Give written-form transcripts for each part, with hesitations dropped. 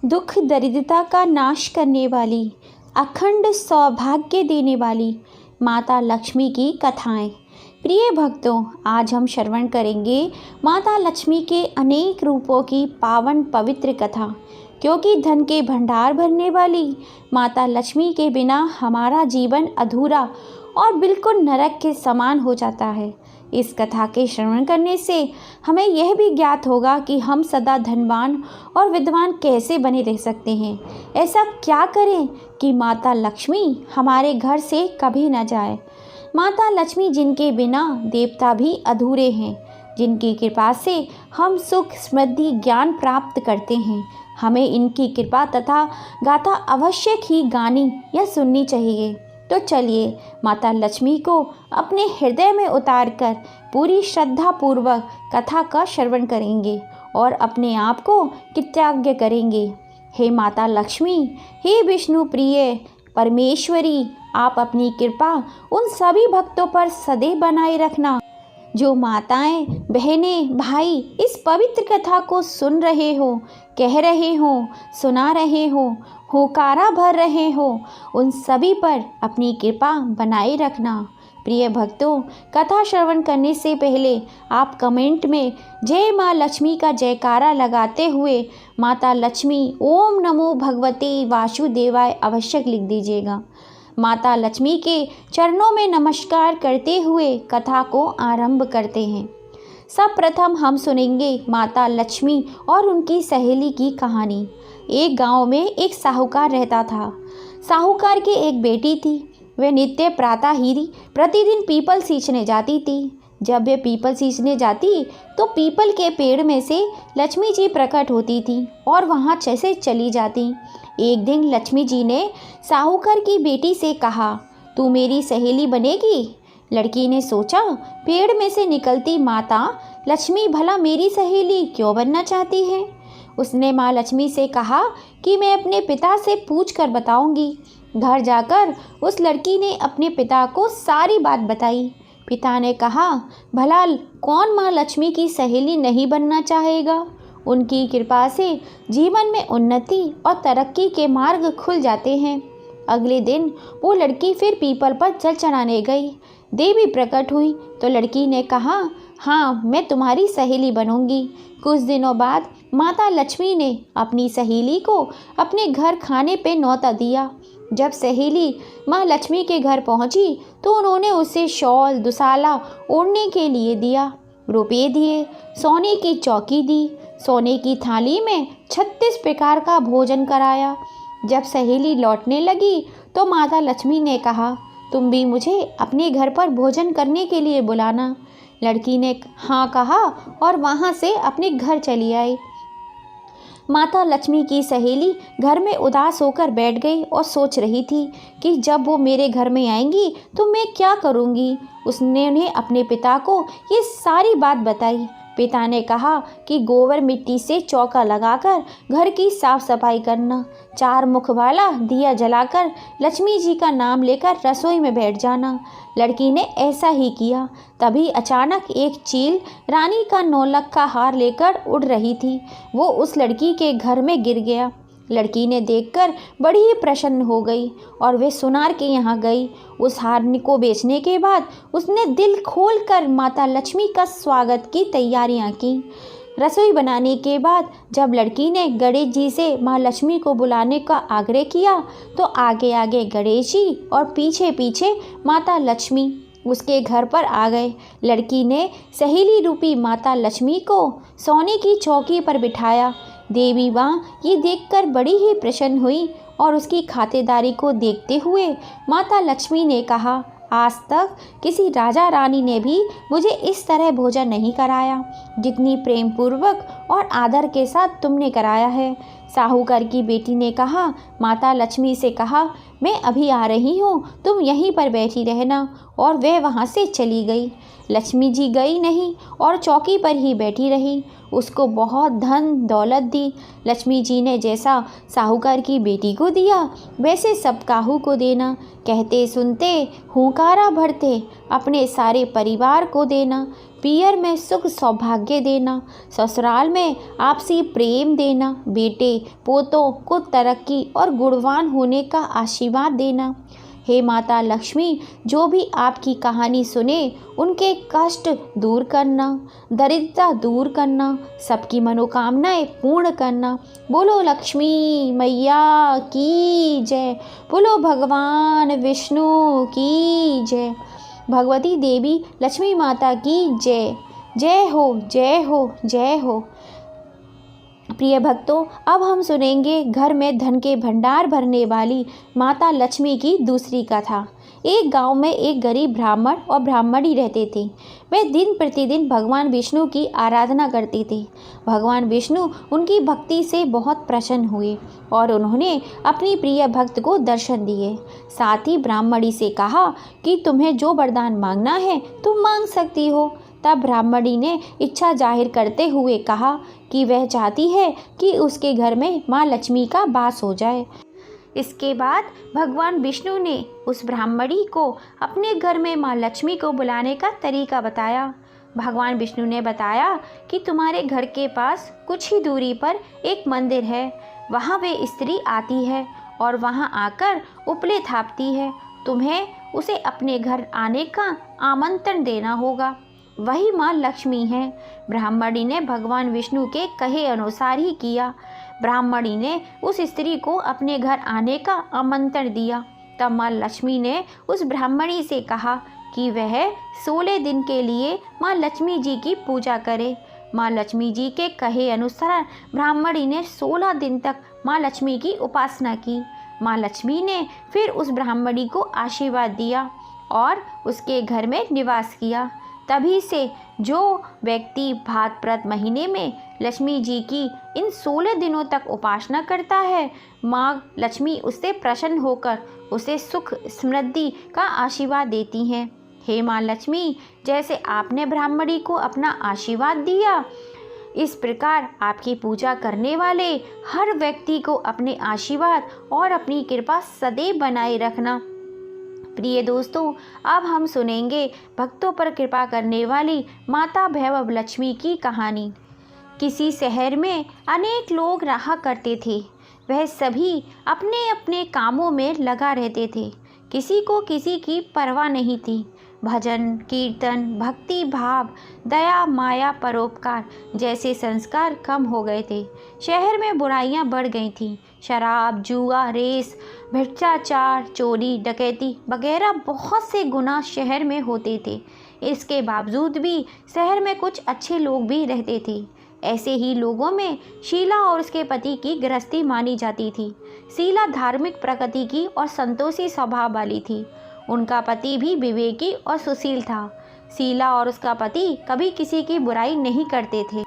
दुख दरिद्रता का नाश करने वाली, अखंड सौभाग्य देने वाली माता लक्ष्मी की कथाएं। प्रिय भक्तों, आज हम श्रवण करेंगे माता लक्ष्मी के अनेक रूपों की पावन पवित्र कथा। क्योंकि धन के भंडार भरने वाली माता लक्ष्मी के बिना हमारा जीवन अधूरा और बिल्कुल नरक के समान हो जाता है। इस कथा के श्रवण करने से हमें यह भी ज्ञात होगा कि हम सदा धनवान और विद्वान कैसे बने रह सकते हैं। ऐसा क्या करें कि माता लक्ष्मी हमारे घर से कभी न जाए। माता लक्ष्मी जिनके बिना देवता भी अधूरे हैं, जिनकी कृपा से हम सुख समृद्धि ज्ञान प्राप्त करते हैं। हमें इनकी कृपा तथा गाथा अवश्य ही गानी या सुननी चाहिए। तो चलिए माता लक्ष्मी को अपने हृदय में उतारकर पूरी श्रद्धा पूर्वक कथा का श्रवण करेंगे और अपने आप को कृतज्ञ करेंगे। हे माता लक्ष्मी, हे विष्णु प्रिय परमेश्वरी, आप अपनी कृपा उन सभी भक्तों पर सदैव बनाए रखना जो माताएं, बहनें, भाई इस पवित्र कथा को सुन रहे हो, कह रहे हो, सुना रहे हो, होकारा भर रहे हो। उन सभी पर अपनी कृपा बनाए रखना। प्रिय भक्तों, कथा श्रवण करने से पहले आप कमेंट में जय माँ लक्ष्मी का जयकारा लगाते हुए माता लक्ष्मी ओम नमो भगवते वासुदेवाय अवश्य लिख दीजिएगा। माता लक्ष्मी के चरणों में नमस्कार करते हुए कथा को आरंभ करते हैं। सब प्रथम हम सुनेंगे माता लक्ष्मी और उनकी सहेली की कहानी। एक गांव में एक साहूकार रहता था। साहूकार की एक बेटी थी। वह नित्य प्रातः ही प्रतिदिन पीपल सींचने जाती थी। जब वे पीपल सींचने जाती तो पीपल के पेड़ में से लक्ष्मी जी प्रकट होती थी और वहाँ से चली जाती। एक दिन लक्ष्मी जी ने साहूकार की बेटी से कहा, तू मेरी सहेली बनेगी? लड़की ने सोचा, पेड़ में से निकलती माता लक्ष्मी भला मेरी सहेली क्यों बनना चाहती है। उसने माँ लक्ष्मी से कहा कि मैं अपने पिता से पूछ कर बताऊंगी। घर जाकर उस लड़की ने अपने पिता को सारी बात बताई। पिता ने कहा, भला कौन माँ लक्ष्मी की सहेली नहीं बनना चाहेगा। उनकी कृपा से जीवन में उन्नति और तरक्की के मार्ग खुल जाते हैं। अगले दिन वो लड़की फिर पीपल पर जल चढ़ाने गई। देवी प्रकट हुई तो लड़की ने कहा, हाँ मैं तुम्हारी सहेली बनूंगी। कुछ दिनों बाद माता लक्ष्मी ने अपनी सहेली को अपने घर खाने पे न्योता दिया। जब सहेली माँ लक्ष्मी के घर पहुंची तो उन्होंने उसे शॉल दुसाला ओढ़ने के लिए दिया, रुपये दिए, सोने की चौकी दी, सोने की थाली में 36 प्रकार का भोजन कराया। जब सहेली लौटने लगी तो माता लक्ष्मी ने कहा, तुम भी मुझे अपने घर पर भोजन करने के लिए बुलाना। लड़की ने हाँ कहा और वहाँ से अपने घर चली आई। माता लक्ष्मी की सहेली घर में उदास होकर बैठ गई और सोच रही थी कि जब वो मेरे घर में आएंगी तो मैं क्या करूँगी। उसने उन्हें अपने पिता को ये सारी बात बताई। पिता ने कहा कि गोबर मिट्टी से चौका लगाकर घर की साफ सफाई करना, 4 मुख वाला दिया जलाकर लक्ष्मी जी का नाम लेकर रसोई में बैठ जाना। लड़की ने ऐसा ही किया। तभी अचानक एक चील रानी का नौलखा हार लेकर उड़ रही थी। वो उस लड़की के घर में गिर गया। लड़की ने देखकर बड़ी ही प्रसन्न हो गई और वे सुनार के यहाँ गई। उस हार को बेचने के बाद उसने दिल खोलकर माता लक्ष्मी का स्वागत की तैयारियां की। रसोई बनाने के बाद जब लड़की ने गणेश जी से माँ लक्ष्मी को बुलाने का आग्रह किया तो आगे आगे गणेश जी और पीछे पीछे माता लक्ष्मी उसके घर पर आ गए। लड़की ने सहेली रूपी माता लक्ष्मी को सोने की चौकी पर बिठाया। देवी माँ ये देखकर बड़ी ही प्रसन्न हुई और उसकी खातिरदारी को देखते हुए माता लक्ष्मी ने कहा, आज तक किसी राजा रानी ने भी मुझे इस तरह भोजन नहीं कराया जितनी प्रेम पूर्वक और आदर के साथ तुमने कराया है। साहूकार की बेटी ने कहा, माता लक्ष्मी से कहा, मैं अभी आ रही हूँ, तुम यहीं पर बैठी रहना। और वह वहाँ से चली गई। लक्ष्मी जी गई नहीं और चौकी पर ही बैठी रही। उसको बहुत धन दौलत दी। लक्ष्मी जी ने जैसा साहूकार की बेटी को दिया वैसे सब काहू को देना। कहते सुनते हुंकारा भरते अपने सारे परिवार को देना। पियर में सुख सौभाग्य देना, ससुराल में आपसी प्रेम देना, बेटे पोतों को तरक्की और गुणवान होने का आशीर्वाद देना। हे माता लक्ष्मी, जो भी आपकी कहानी सुने उनके कष्ट दूर करना, दरिद्रता दूर करना, सबकी मनोकामनाएं पूर्ण करना। बोलो लक्ष्मी मैया की जय, बोलो भगवान विष्णु की जय, भगवती देवी लक्ष्मी माता की जय। जय हो जय हो जय हो। प्रिय भक्तों, अब हम सुनेंगे घर में धन के भंडार भरने वाली माता लक्ष्मी की दूसरी कथा। एक गांव में एक गरीब ब्राह्मण और ब्राह्मणी रहते थे। वे दिन प्रतिदिन भगवान विष्णु की आराधना करते थे। भगवान विष्णु उनकी भक्ति से बहुत प्रसन्न हुए और उन्होंने अपनी प्रिय भक्त को दर्शन दिए। साथ ही ब्राह्मणी से कहा कि तुम्हें जो वरदान मांगना है तुम मांग सकती हो। तब ब्राह्मणी ने इच्छा जाहिर करते हुए कहा कि वह चाहती है कि उसके घर में माँ लक्ष्मी का वास हो जाए। इसके बाद भगवान विष्णु ने उस ब्राह्मणी को अपने घर में माँ लक्ष्मी को बुलाने का तरीका बताया। भगवान विष्णु ने बताया कि तुम्हारे घर के पास कुछ ही दूरी पर एक मंदिर है, वहाँ वे स्त्री आती है और वहाँ आकर उपले थापती है। तुम्हें उसे अपने घर आने का आमंत्रण देना होगा, वही माँ लक्ष्मी है। ब्राह्मणी ने भगवान विष्णु के कहे अनुसार ही किया। ब्राह्मणी ने उस स्त्री को अपने घर आने का आमंत्रण दिया। तब माँ लक्ष्मी ने उस ब्राह्मणी से कहा कि वह 16 दिन के लिए माँ लक्ष्मी जी की पूजा करे। माँ लक्ष्मी जी के कहे अनुसार ब्राह्मणी ने 16 दिन तक माँ लक्ष्मी की उपासना की। माँ लक्ष्मी ने फिर उस ब्राह्मणी को आशीर्वाद दिया और उसके घर में निवास किया। तभी से जो व्यक्ति भाद्रपद महीने में लक्ष्मी जी की इन 16 दिनों तक उपासना करता है, माँ लक्ष्मी उससे प्रसन्न होकर उसे सुख समृद्धि का आशीर्वाद देती हैं। हे माँ लक्ष्मी, जैसे आपने ब्राह्मणी को अपना आशीर्वाद दिया, इस प्रकार आपकी पूजा करने वाले हर व्यक्ति को अपने आशीर्वाद और अपनी कृपा सदैव बनाए रखना। प्रिय दोस्तों, अब हम सुनेंगे भक्तों पर कृपा करने वाली माता भैरव लक्ष्मी की कहानी। किसी शहर में अनेक लोग रहा करते थे। वह सभी अपने अपने कामों में लगा रहते थे। किसी को किसी की परवाह नहीं थी। भजन कीर्तन, भक्ति भाव, दया माया, परोपकार जैसे संस्कार कम हो गए थे। शहर में बुराइयां बढ़ गई थीं। शराब, जुआ, रेस, भ्रष्टाचार, चोरी, डकैती वगैरह बहुत से गुनाह शहर में होते थे। इसके बावजूद भी शहर में कुछ अच्छे लोग भी रहते थे। ऐसे ही लोगों में शीला और उसके पति की गृहस्थी मानी जाती थी। शीला धार्मिक प्रकृति की और संतोषी स्वभाव वाली थी। उनका पति भी विवेकी और सुशील था। शीला और उसका पति कभी किसी की बुराई नहीं करते थे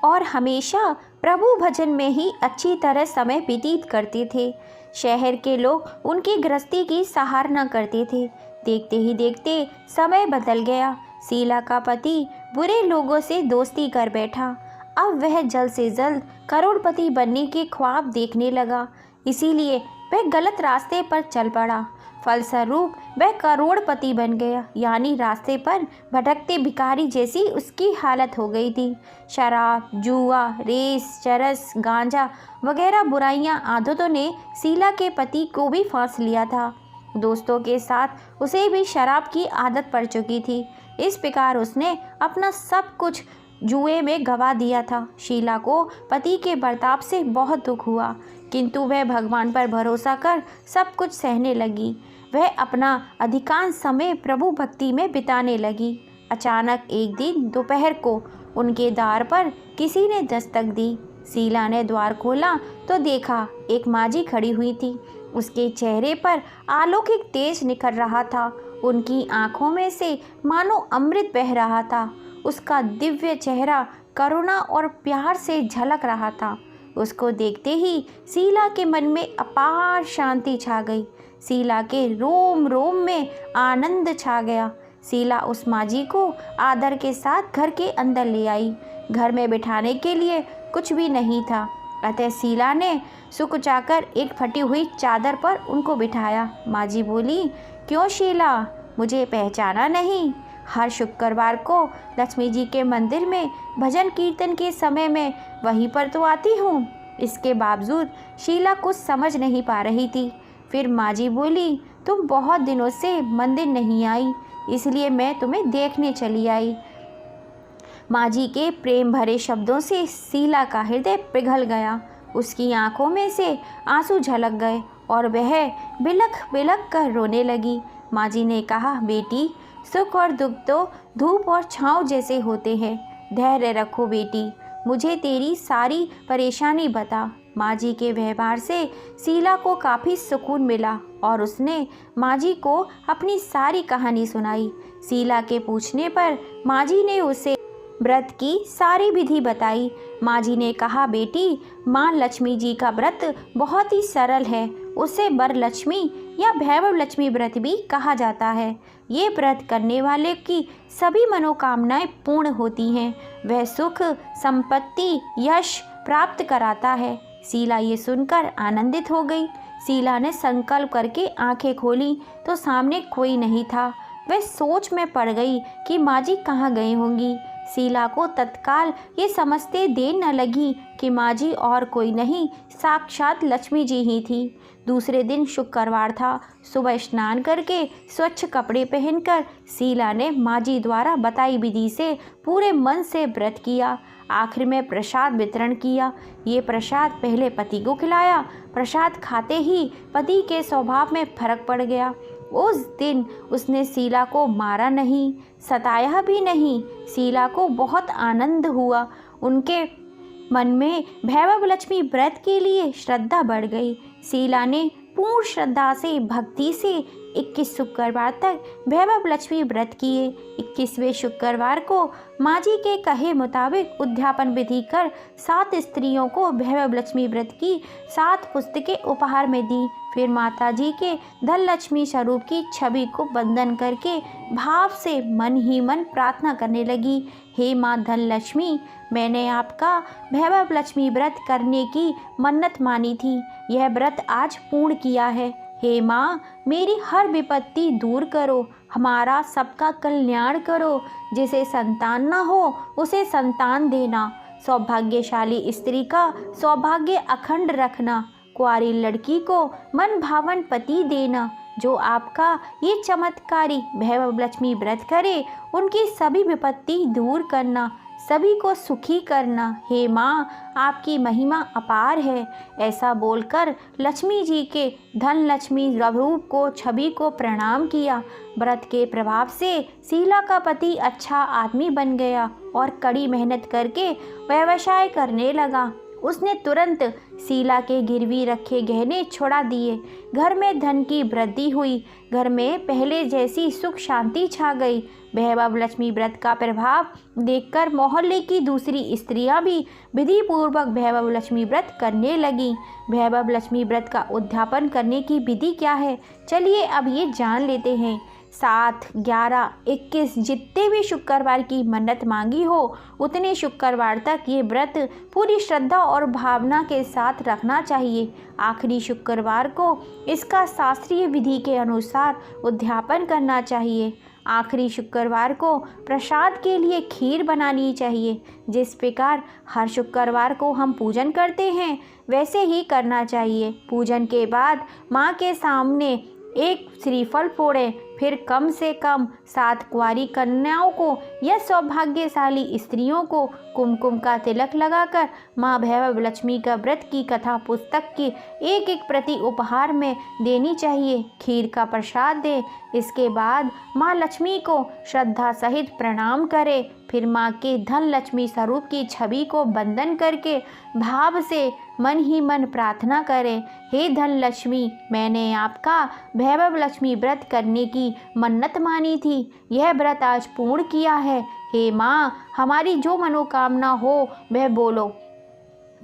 और हमेशा प्रभु भजन में ही अच्छी तरह समय व्यतीत करते थे। शहर के लोग उनकी गृहस्थी की सराहना करते थे। देखते ही देखते समय बदल गया। शीला का पति बुरे लोगों से दोस्ती कर बैठा। अब वह जल्द से जल्द करोड़पति बनने के ख्वाब देखने लगा, इसीलिए वह गलत रास्ते पर चल पड़ा। फलस्वरूप वह करोड़पति बन गया, यानी रास्ते पर भटकते भिखारी जैसी उसकी हालत हो गई थी। शराब, जुआ, रेस, चरस, गांजा वगैरह बुराइयां आदतों ने शीला के पति को भी फांस लिया था। दोस्तों के साथ उसे भी शराब की आदत पड़ चुकी थी। इस प्रकार उसने अपना सब कुछ जुए में गंवा दिया था। शीला को पति के बर्ताव से बहुत दुख हुआ, किंतु वह भगवान पर भरोसा कर सब कुछ सहने लगी। वह अपना अधिकांश समय प्रभु भक्ति में बिताने लगी। अचानक एक दिन दोपहर को उनके द्वार पर किसी ने दस्तक दी। शीला ने द्वार खोला तो देखा एक माँझी खड़ी हुई थी। उसके चेहरे पर अलौकिक तेज निखर रहा था। उनकी आंखों में से मानो अमृत बह रहा था। उसका दिव्य चेहरा करुणा और प्यार से झलक रहा था। उसको देखते ही शीला के मन में अपार शांति छा गई। शीला के रोम रोम में आनंद छा गया। शीला उस माँ-जी को आदर के साथ घर के अंदर ले आई। घर में बिठाने के लिए कुछ भी नहीं था, अतः शीला ने सुकुचाकर एक फटी हुई चादर पर उनको बिठाया। माँ-जी बोली, क्यों शीला, मुझे पहचाना नहीं? हर शुक्रवार को लक्ष्मी जी के मंदिर में भजन कीर्तन के समय में वहीं पर तो आती हूँ। इसके बावजूद शीला कुछ समझ नहीं पा रही थी। फिर माँ-जी बोली, तुम बहुत दिनों से मंदिर नहीं आई, इसलिए मैं तुम्हें देखने चली आई। माँ-जी के प्रेम भरे शब्दों से शीला का हृदय पिघल गया। उसकी आंखों में से आंसू झलक गए और वह बिलख बिलख कर रोने लगी। माँ-जी ने कहा, बेटी, सुख और दुख तो धूप और छाँव जैसे होते हैं। धैर्य रखो बेटी, मुझे तेरी सारी परेशानी बता। माँ-जी के व्यवहार से शीला को काफ़ी सुकून मिला और उसने माँ-जी को अपनी सारी कहानी सुनाई। शीला के पूछने पर माँ-जी ने उसे व्रत की सारी विधि बताई। माँ-जी ने कहा, बेटी, माँ लक्ष्मी जी का व्रत बहुत ही सरल है। उसे वरलक्ष्मी या भैरव लक्ष्मी व्रत भी कहा जाता है। ये व्रत करने वाले की सभी मनोकामनाएं पूर्ण होती हैं। वह सुख, संपत्ति, यश प्राप्त कराता है। शीला ये सुनकर आनंदित हो गई। शीला ने संकल्प करके आंखें खोली तो सामने कोई नहीं था। वह सोच में पड़ गई कि माँ-जी कहाँ गई होंगी। शीला को तत्काल ये समझते देर न लगी कि माँ-जी और कोई नहीं, साक्षात लक्ष्मी जी ही थी। दूसरे दिन शुक्रवार था। सुबह स्नान करके स्वच्छ कपड़े पहनकर शीला ने माँ-जी द्वारा बताई विधि से पूरे मन से व्रत किया। आखिर में प्रसाद वितरण किया। ये प्रसाद पहले पति को खिलाया। प्रसाद खाते ही पति के स्वभाव में फर्क पड़ गया। उस दिन उसने शीला को मारा नहीं, सताया भी नहीं। शीला को बहुत आनंद हुआ। उनके मन में भैरव लक्ष्मी व्रत के लिए श्रद्धा बढ़ गई। शीला ने पूर्ण श्रद्धा से, भक्ति से 21 शुक्रवार तक भैरव लक्ष्मी व्रत किए। 21वें शुक्रवार को माँ-जी के कहे मुताबिक उद्यापन विधि कर 7 स्त्रियों को भैरव लक्ष्मी व्रत की 7 पुस्तकें उपहार में दी। फिर माताजी के धन लक्ष्मी स्वरूप की छवि को वंदन करके भाव से मन ही मन प्रार्थना करने लगी, हे माँ धन लक्ष्मी, मैंने आपका भैरव लक्ष्मी व्रत करने की मन्नत मानी थी। यह व्रत आज पूर्ण किया है। हे माँ, मेरी हर विपत्ति दूर करो, हमारा सबका कल्याण करो। जिसे संतान न हो उसे संतान देना, सौभाग्यशाली स्त्री का सौभाग्य अखंड रखना, कुंवारी लड़की को मन भावन पति देना। जो आपका ये चमत्कारी भैरव लक्ष्मी व्रत करे उनकी सभी विपत्ति दूर करना, सभी को सुखी करना। हे माँ, आपकी महिमा अपार है। ऐसा बोलकर लक्ष्मी जी के धन लक्ष्मी रूप को, छवि को प्रणाम किया। व्रत के प्रभाव से शीला का पति अच्छा आदमी बन गया और कड़ी मेहनत करके व्यवसाय करने लगा। उसने तुरंत शीला के गिरवी रखे गहने छुड़ा दिए। घर में धन की वृद्धि हुई। घर में पहले जैसी सुख शांति छा गई। भैरव लक्ष्मी व्रत का प्रभाव देखकर मोहल्ले की दूसरी स्त्रियां भी विधि पूर्वक भैरव लक्ष्मी व्रत करने लगीं। भैरव लक्ष्मी व्रत का उद्यापन करने की विधि क्या है, चलिए अब ये जान लेते हैं। 7, 11, 21 जितने भी शुक्रवार की मन्नत मांगी हो उतने शुक्रवार तक ये व्रत पूरी श्रद्धा और भावना के साथ रखना चाहिए। आखिरी शुक्रवार को इसका शास्त्रीय विधि के अनुसार उद्यापन करना चाहिए। आखिरी शुक्रवार को प्रसाद के लिए खीर बनानी चाहिए। जिस प्रकार हर शुक्रवार को हम पूजन करते हैं वैसे ही करना चाहिए। पूजन के बाद माँ के सामने एक श्रीफल फोड़ें। फिर कम से कम 7 कुंवारी कन्याओं को या सौभाग्यशाली स्त्रियों को कुमकुम का तिलक लगाकर माँ भैरव लक्ष्मी का व्रत की कथा पुस्तक की एक प्रति उपहार में देनी चाहिए। खीर का प्रसाद दें। इसके बाद माँ लक्ष्मी को श्रद्धा सहित प्रणाम करें। फिर माँ के धन लक्ष्मी स्वरूप की छवि को वंदन करके भाव से मन ही मन प्रार्थना करें, हे धन लक्ष्मी, मैंने आपका भैरव लक्ष्मी व्रत करने की मन्नत मानी थी। यह व्रत आज पूर्ण किया है। हे माँ, हमारी जो मनोकामना हो वह बोलो।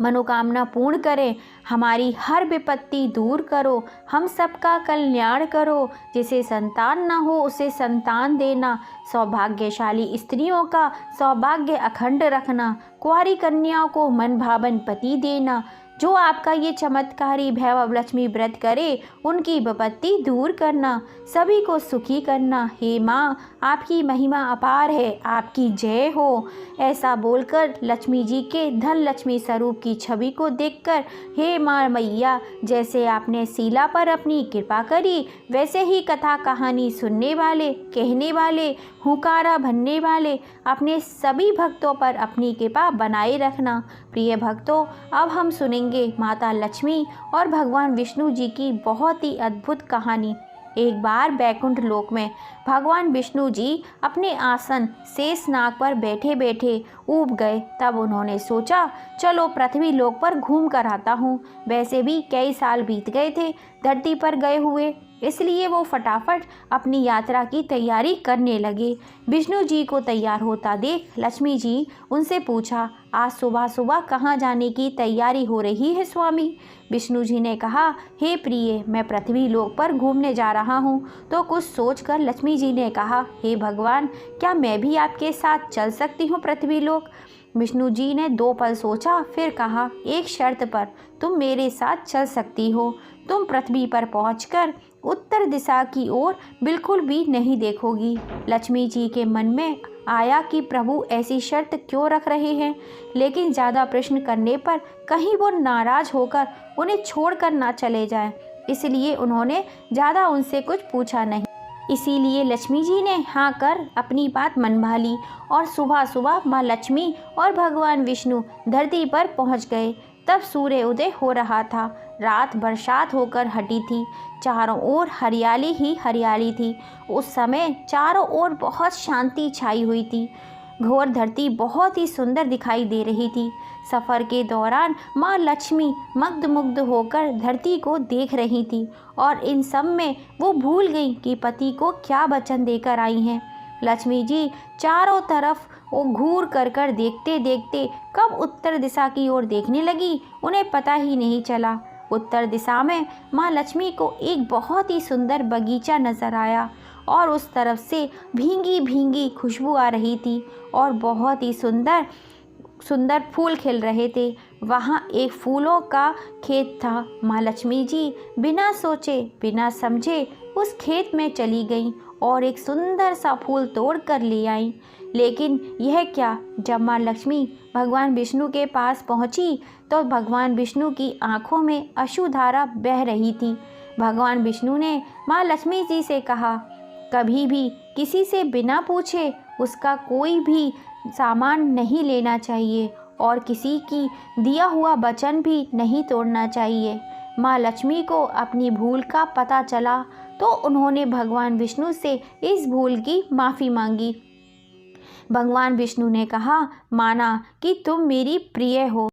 मनोकामना पूर्ण करें, हमारी हर विपत्ति दूर करो, हम सबका कल्याण करो। जिसे संतान न हो उसे संतान देना, सौभाग्यशाली स्त्रियों का सौभाग्य अखंड रखना, कुंवारी कन्याओं को मन भावन पति देना। जो आपका ये चमत्कारी भैरव लक्ष्मी व्रत करे उनकी विपत्ति दूर करना, सभी को सुखी करना। हे माँ, आपकी महिमा अपार है, आपकी जय हो। ऐसा बोलकर लक्ष्मी जी के धन लक्ष्मी स्वरूप की छवि को देखकर, हे माँ मैया, जैसे आपने शीला पर अपनी कृपा करी वैसे ही कथा कहानी सुनने वाले, कहने वाले, हुंकारा भरने वाले अपने सभी भक्तों पर अपनी कृपा बनाए रखना। प्रिय भक्तों, अब हम सुनेंगे माता लक्ष्मी और भगवान विष्णु जी की बहुत ही अद्भुत कहानी। एक बार बैकुंठ लोक में भगवान विष्णु जी अपने आसन शेषनाग पर बैठे बैठे ऊब गए। तब उन्होंने सोचा, चलो पृथ्वी लोक पर घूम कर आता हूँ। वैसे भी कई साल बीत गए थे धरती पर गए हुए, इसलिए वो फटाफट अपनी यात्रा की तैयारी करने लगे। विष्णु जी को तैयार होता देख लक्ष्मी जी उनसे पूछा, आज सुबह सुबह कहाँ जाने की तैयारी हो रही है स्वामी? विष्णु जी ने कहा, हे प्रिय, मैं पृथ्वी लोक पर घूमने जा रहा हूँ। तो कुछ सोचकर लक्ष्मी जी ने कहा, हे भगवान, क्या मैं भी आपके साथ चल सकती हूँ पृथ्वी लोक? विष्णु जी ने 2 पल सोचा, फिर कहा, एक शर्त पर तुम मेरे साथ चल सकती हो। तुम पृथ्वी पर पहुंचकर उत्तर दिशा की ओर बिल्कुल भी नहीं देखोगी। लक्ष्मी जी के मन में आया कि प्रभु ऐसी शर्त क्यों रख रहे हैं, लेकिन ज़्यादा प्रश्न करने पर कहीं वो नाराज होकर उन्हें छोड़कर ना चले जाएं, इसलिए उन्होंने ज़्यादा उनसे कुछ पूछा नहीं। इसीलिए लक्ष्मी जी ने हाँ कर अपनी बात मनवा ली और सुबह सुबह माँ लक्ष्मी और भगवान विष्णु धरती पर पहुँच गए। तब सूर्य उदय हो रहा था, रात बरसात होकर हटी थी, चारों ओर हरियाली ही हरियाली थी। उस समय चारों ओर बहुत शांति छाई हुई थी। घोर धरती बहुत ही सुंदर दिखाई दे रही थी। सफ़र के दौरान माँ लक्ष्मी मग्न होकर धरती को देख रही थी और इन सब में वो भूल गई कि पति को क्या वचन देकर आई हैं। लक्ष्मी जी चारों तरफ वो घूर कर देखते देखते कब उत्तर दिशा की ओर देखने लगी, उन्हें पता ही नहीं चला। उत्तर दिशा में माँ लक्ष्मी को एक बहुत ही सुंदर बगीचा नजर आया और उस तरफ से भींगी भींगी खुशबू आ रही थी और बहुत ही सुंदर सुंदर फूल खिल रहे थे। वहाँ एक फूलों का खेत था। माँ लक्ष्मी जी बिना सोचे बिना समझे उस खेत में चली गईं और एक सुंदर सा फूल तोड़ कर ले आईं। लेकिन यह क्या, जब माँ लक्ष्मी भगवान विष्णु के पास पहुँची तो भगवान विष्णु की आंखों में अश्रुधारा बह रही थी। भगवान विष्णु ने माँ लक्ष्मी जी से कहा, कभी भी किसी से बिना पूछे उसका कोई भी सामान नहीं लेना चाहिए और किसी की दिया हुआ वचन भी नहीं तोड़ना चाहिए। माँ लक्ष्मी को अपनी भूल का पता चला तो उन्होंने भगवान विष्णु से इस भूल की माफ़ी मांगी। भगवान विष्णु ने कहा, माना कि तुम मेरी प्रिय हो।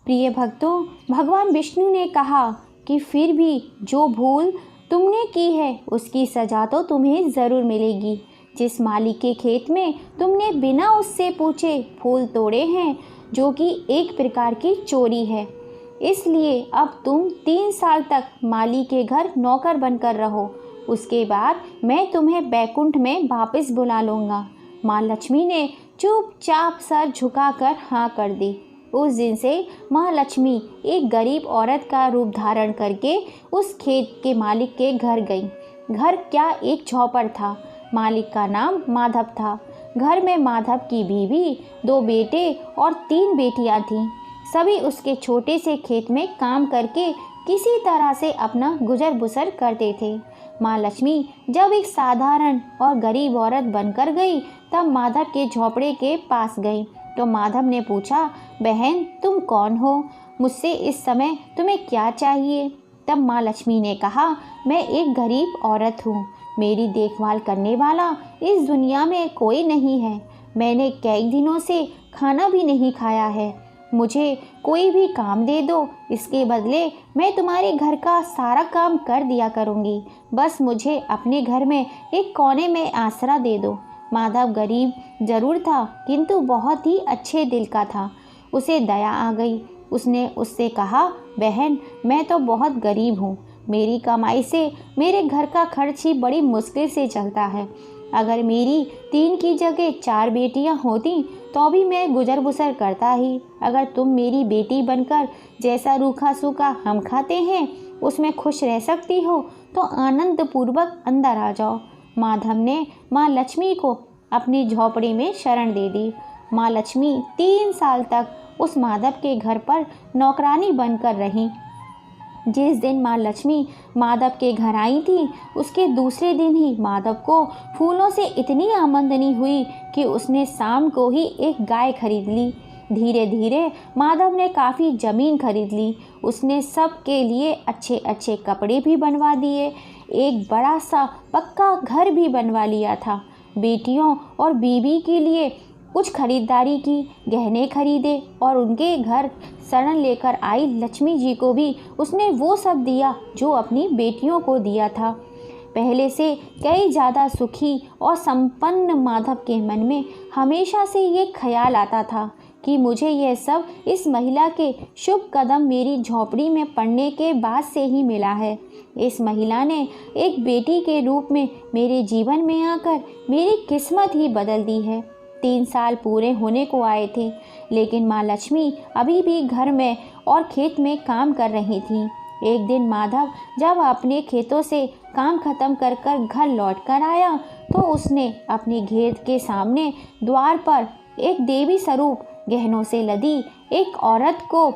प्रिय भक्तों, भगवान विष्णु ने कहा कि फिर भी जो भूल तुमने की है उसकी सज़ा तो तुम्हें ज़रूर मिलेगी। जिस मालिक के खेत में तुमने बिना उससे पूछे फूल तोड़े हैं, जो कि एक प्रकार की चोरी है, इसलिए अब तुम 3 साल तक माली के घर नौकर बनकर रहो। उसके बाद मैं तुम्हें बैकुंठ में वापस बुला लूँगा। माँ लक्ष्मी ने चुपचाप सर झुकाकर हाँ कर दी। उस दिन से माँ लक्ष्मी एक गरीब औरत का रूप धारण करके उस खेत के मालिक के घर गई। घर क्या, एक झोपड़ था। मालिक का नाम माधव था। घर में माधव की बीवी, 2 बेटे और 3 बेटियां थीं। सभी उसके छोटे से खेत में काम करके किसी तरह से अपना गुजर बसर करते थे। माँ लक्ष्मी जब एक साधारण और गरीब औरत बनकर गई तब माधव के झोपड़े के पास गई तो माधव ने पूछा, बहन तुम कौन हो? मुझसे इस समय तुम्हें क्या चाहिए? तब माँ लक्ष्मी ने कहा, मैं एक गरीब औरत हूँ। मेरी देखभाल करने वाला इस दुनिया में कोई नहीं है। मैंने कई दिनों से खाना भी नहीं खाया है। मुझे कोई भी काम दे दो, इसके बदले मैं तुम्हारे घर का सारा काम कर दिया करूँगी। बस मुझे अपने घर में एक कोने में आसरा दे दो। माधव गरीब जरूर था किंतु बहुत ही अच्छे दिल का था। उसे दया आ गई। उसने उससे कहा, बहन मैं तो बहुत गरीब हूँ, मेरी कमाई से मेरे घर का खर्च ही बड़ी मुश्किल से चलता है। अगर मेरी 3 की जगह 4 बेटियां होती तो भी मैं गुजर बसर करता ही। अगर तुम मेरी बेटी बनकर जैसा रूखा सूखा हम खाते हैं उसमें खुश रह सकती हो तो आनंद पूर्वक अंदर आ जाओ। माधव ने माँ लक्ष्मी को अपनी झोपड़ी में शरण दे दी। माँ लक्ष्मी 3 साल तक उस माधव के घर पर नौकरानी बनकर रहीं। जिस दिन माँ लक्ष्मी माधव के घर आई थी उसके दूसरे दिन ही माधव को फूलों से इतनी आमदनी हुई कि उसने शाम को ही एक गाय खरीद ली। धीरे धीरे माधव ने काफ़ी ज़मीन खरीद ली। उसने सब के लिए अच्छे अच्छे कपड़े भी बनवा दिए, एक बड़ा सा पक्का घर भी बनवा लिया था। बेटियों और बीवी के लिए कुछ खरीदारी की, गहने खरीदे और उनके घर शरण लेकर आई लक्ष्मी जी को भी उसने वो सब दिया जो अपनी बेटियों को दिया था। पहले से कई ज़्यादा सुखी और संपन्न माधव के मन में हमेशा से ये ख्याल आता था कि मुझे यह सब इस महिला के शुभ कदम मेरी झोपड़ी में पड़ने के बाद से ही मिला है। इस महिला ने एक बेटी के रूप में मेरे जीवन में आकर मेरी किस्मत ही बदल दी है। 3 साल पूरे होने को आए थे, लेकिन माँ लक्ष्मी अभी भी घर में और खेत में काम कर रही थी। एक दिन माधव जब अपने खेतों से काम खत्म कर घर लौट कर आया तो उसने अपने घेर के सामने द्वार पर एक देवी स्वरूप गहनों से लदी एक औरत को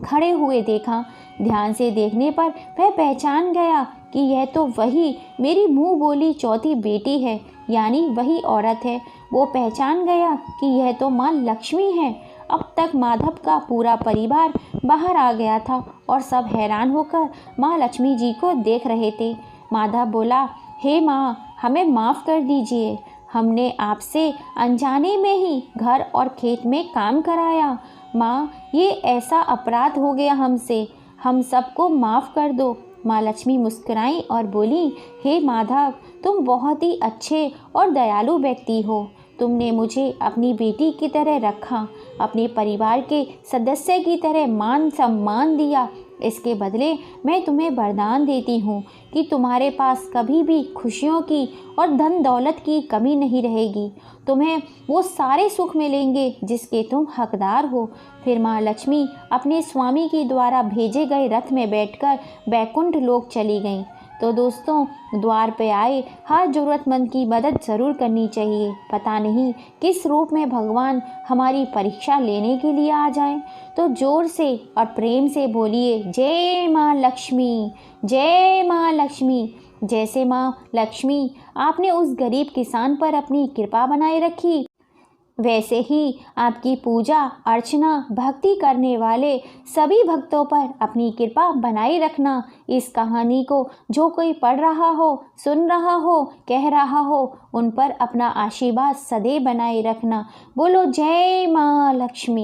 खड़े हुए देखा। ध्यान से देखने पर वह पहचान गया कि यह तो वही मेरी मुँह बोली चौथी बेटी है, यानी वही औरत है। वो पहचान गया कि यह तो माँ लक्ष्मी है। अब तक माधव का पूरा परिवार बाहर आ गया था और सब हैरान होकर माँ लक्ष्मी जी को देख रहे थे। माधव बोला, हे माँ, हमें माफ़ कर दीजिए, हमने आपसे अनजाने में ही घर और खेत में काम कराया। माँ, ये ऐसा अपराध हो गया हमसे, हम सबको माफ़ कर दो। माँ लक्ष्मी मुस्कुराई और बोली, हे माधव, तुम बहुत ही अच्छे और दयालु व्यक्ति हो। तुमने मुझे अपनी बेटी की तरह रखा, अपने परिवार के सदस्य की तरह मान सम्मान दिया। इसके बदले मैं तुम्हें वरदान देती हूँ कि तुम्हारे पास कभी भी खुशियों की और धन दौलत की कमी नहीं रहेगी। तुम्हें वो सारे सुख मिलेंगे जिसके तुम हकदार हो। फिर माँ लक्ष्मी अपने स्वामी के द्वारा भेजे गए रथ में बैठकर बैकुंठ लोक चली गईं। तो दोस्तों, द्वार पे आए हर ज़रूरतमंद की मदद ज़रूर करनी चाहिए। पता नहीं किस रूप में भगवान हमारी परीक्षा लेने के लिए आ जाएं। तो जोर से और प्रेम से बोलिए, जय माँ लक्ष्मी, जय माँ लक्ष्मी। जैसे माँ लक्ष्मी आपने उस गरीब किसान पर अपनी कृपा बनाए रखी, वैसे ही आपकी पूजा अर्चना भक्ति करने वाले सभी भक्तों पर अपनी कृपा बनाए रखना। इस कहानी को जो कोई पढ़ रहा हो, सुन रहा हो, कह रहा हो, उन पर अपना आशीर्वाद सदैव बनाए रखना। बोलो जय माँ लक्ष्मी।